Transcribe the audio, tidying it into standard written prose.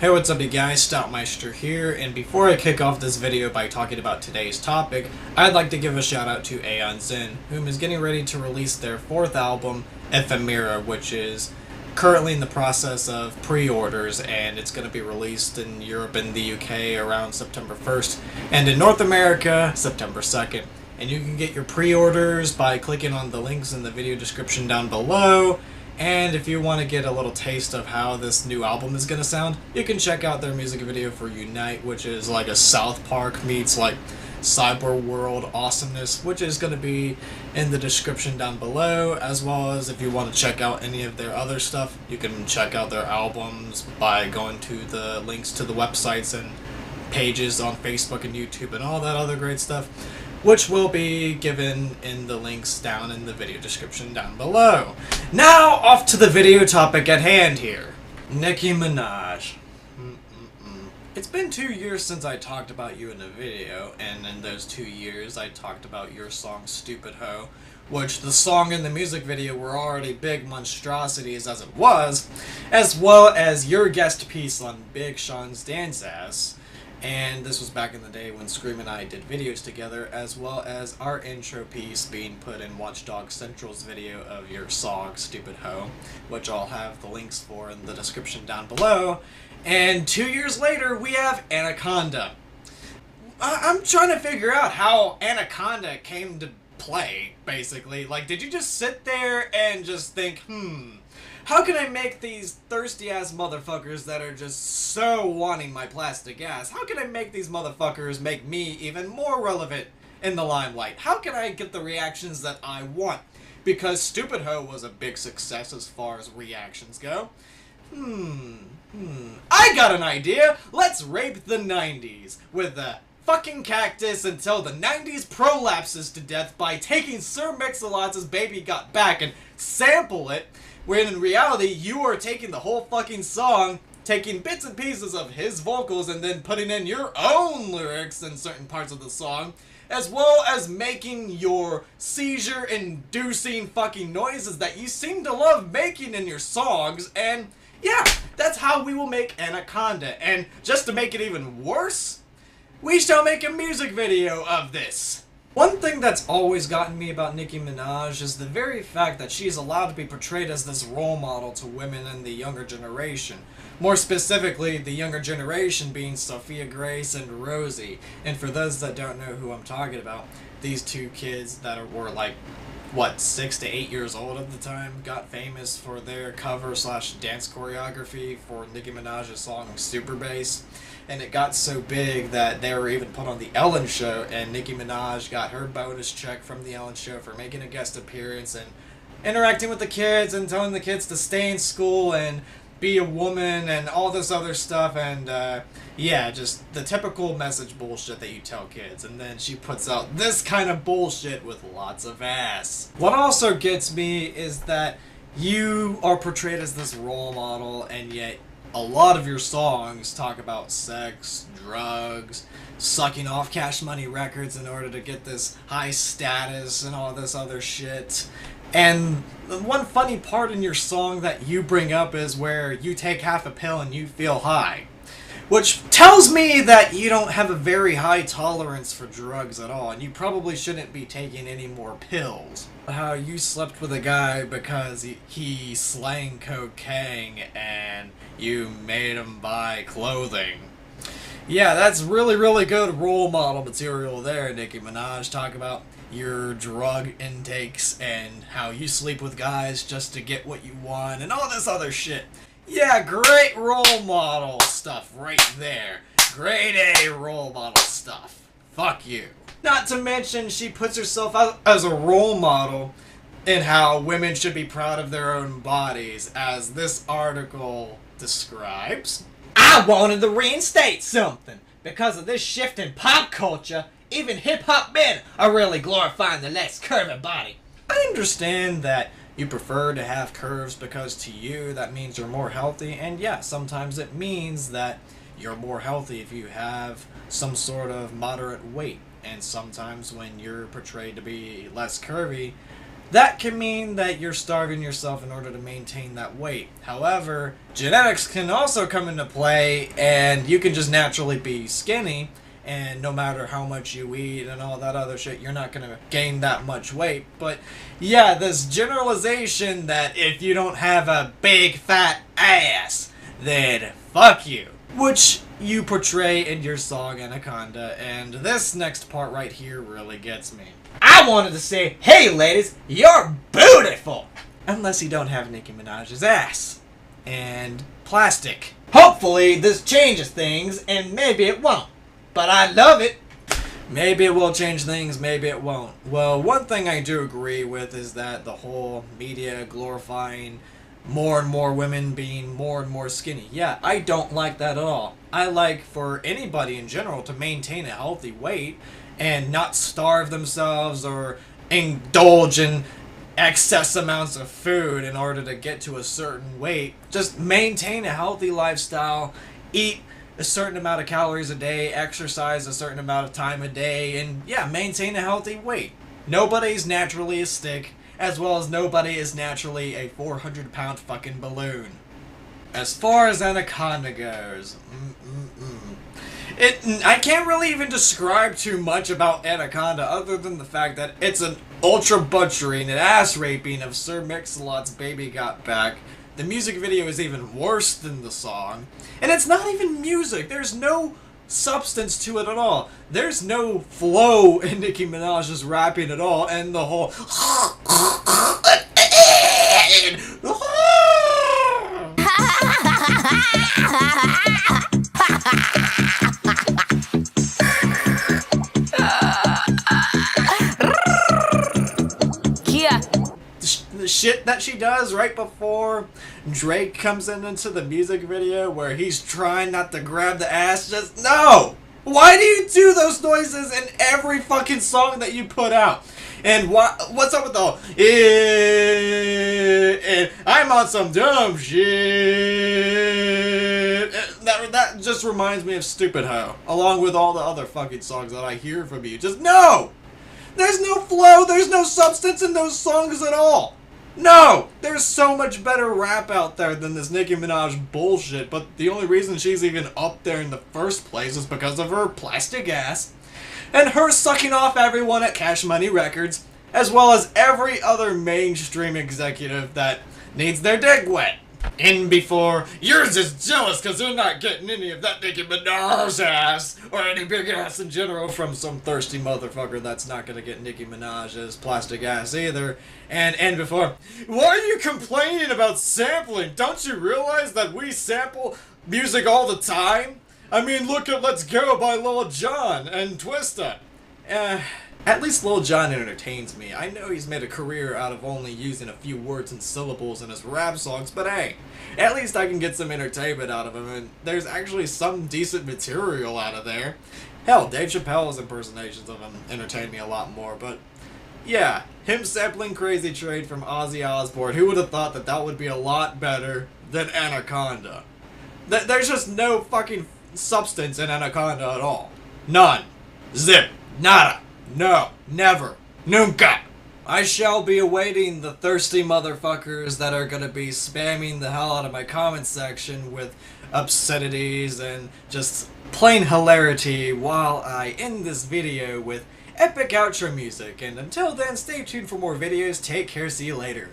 Hey, what's up you guys, Stoutmeister here, and before I kick off this video by talking about today's topic, I'd like to give a shout out to Aeon Zin, whom is getting ready to release their fourth album, Ephemera, which is currently in the process of pre-orders, and it's going to be released in Europe and the UK around September 1st, and in North America, September 2nd. And you can get your pre-orders by clicking on the links in the video description down below. And if you want to get a little taste of how this new album is going to sound, you can check out their music video for Unite, which is like a South Park meets like cyber world awesomeness, which is going to be in the description down below, as well as if you want to check out any of their other stuff, you can check out their albums by going to the links to the websites and pages on Facebook and YouTube and all that other great stuff, which will be given in the links down in the video description down below. Now, off to the video topic at hand here. Nicki Minaj. It's been 2 years since I talked about you in a video, and in those 2 years I talked about your song Stupid Ho, which the song and the music video were already big monstrosities as it was, as well as your guest piece on Big Sean's Dance Ass. And this was back in the day when Scream and I did videos together, as well as our intro piece being put in Watchdog Central's video of your song, Stupid Ho, which I'll have the links for in the description down below. And 2 years later, we have Anaconda. I'm trying to figure out how Anaconda came to play, basically. Like, did you just sit there and just think, how can I make these thirsty-ass motherfuckers that are just so wanting my plastic ass, how can I make these motherfuckers make me even more relevant in the limelight? How can I get the reactions that I want? Because Stupid Ho was a big success as far as reactions go. I got an idea! Let's rape the 90s with the fucking cactus until the 90s prolapses to death by taking Sir Mix-a-Lot's Baby Got Back and sample it, when in reality, you are taking the whole fucking song, taking bits and pieces of his vocals, and then putting in your own lyrics in certain parts of the song, as well as making your seizure-inducing fucking noises that you seem to love making in your songs, and yeah, that's how we will make Anaconda. And just to make it even worse, we shall make a music video of this. One thing that's always gotten me about Nicki Minaj is the very fact that she's allowed to be portrayed as this role model to women in the younger generation. More specifically, the younger generation being Sophia Grace and Rosie. And for those that don't know who I'm talking about, these two kids that were like, 6 to 8 years old at the time, got famous for their cover/dance choreography for Nicki Minaj's song Super Bass. And it got so big that they were even put on the Ellen Show, and Nicki Minaj got her bonus check from the Ellen Show for making a guest appearance and interacting with the kids and telling the kids to stay in school and be a woman and all this other stuff, and yeah, just the typical message bullshit that you tell kids. And then she puts out this kind of bullshit with lots of ass. What also gets me is that you are portrayed as this role model, and yet a lot of your songs talk about sex, drugs, sucking off Cash Money Records in order to get this high status and all this other shit. And the one funny part in your song that you bring up is where you take half a pill and you feel high, which tells me that you don't have a very high tolerance for drugs at all, and you probably shouldn't be taking any more pills. How you slept with a guy because he slang cocaine and you made him buy clothing. Yeah, that's really, really good role model material there, Nicki Minaj. Talk about your drug intakes and how you sleep with guys just to get what you want and all this other shit. Yeah, great role model stuff right there. Grade A role model stuff. Fuck you. Not to mention, she puts herself out as a role model in how women should be proud of their own bodies, as this article describes. I wanted to reinstate something. Because of this shift in pop culture, even hip-hop men are really glorifying the less curvy body. I understand that you prefer to have curves because to you that means you're more healthy, and yeah, sometimes it means that you're more healthy if you have some sort of moderate weight, and sometimes when you're portrayed to be less curvy, that can mean that you're starving yourself in order to maintain that weight. However, genetics can also come into play, and you can just naturally be skinny, and no matter how much you eat and all that other shit, you're not gonna gain that much weight. But yeah, this generalization that if you don't have a big fat ass, then fuck you, which you portray in your song Anaconda, and this next part right here really gets me. I wanted to say, hey ladies, you're beautiful! Unless you don't have Nicki Minaj's ass. And plastic. Hopefully this changes things, and maybe it won't. But I love it! Maybe it will change things, maybe it won't. Well, one thing I do agree with is that the whole media glorifying more and more women being more and more skinny. Yeah, I don't like that at all. I like for anybody in general to maintain a healthy weight and not starve themselves or indulge in excess amounts of food in order to get to a certain weight. Just maintain a healthy lifestyle, eat a certain amount of calories a day, exercise a certain amount of time a day, and yeah, maintain a healthy weight. Nobody's naturally a stick, as well as nobody is naturally a 400-pound fucking balloon. As far as Anaconda goes, I can't really even describe too much about Anaconda other than the fact that it's an ultra butchering and ass raping of Sir Mix-a-Lot's Baby Got Back. The music video is even worse than the song. And it's not even music. There's no substance to it at all. There's no flow in Nicki Minaj's rapping at all, and the whole the shit that she does right before Drake comes into the music video where he's trying not to grab the ass. Just no! Why do you do those noises in every fucking song that you put out? And what's up with the and I'm on some dumb shit? That just reminds me of Stupid Ho, along with all the other fucking songs that I hear from you. Just no! There's no flow, there's no substance in those songs at all. No! There's so much better rap out there than this Nicki Minaj bullshit, but the only reason she's even up there in the first place is because of her plastic ass, and her sucking off everyone at Cash Money Records, as well as every other mainstream executive that needs their dick wet. In before, you're just jealous because they're not getting any of that Nicki Minaj ass, or any big ass in general from some thirsty motherfucker that's not gonna get Nicki Minaj's plastic ass either. And before, why are you complaining about sampling? Don't you realize that we sample music all the time? I mean, look at Let's Go by Lil Jon and Twista. At least Lil Jon entertains me. I know he's made a career out of only using a few words and syllables in his rap songs, but hey, at least I can get some entertainment out of him, and there's actually some decent material out of there. Hell, Dave Chappelle's impersonations of him entertain me a lot more, but yeah, him sampling Crazy Train from Ozzy Osbourne, who would have thought that that would be a lot better than Anaconda? There's just no fucking substance in Anaconda at all. None. Zip. Nada. No, never, nunca. I shall be awaiting the thirsty motherfuckers that are gonna be spamming the hell out of my comment section with obscenities and just plain hilarity while I end this video with epic outro music. And until then, stay tuned for more videos. Take care, see you later.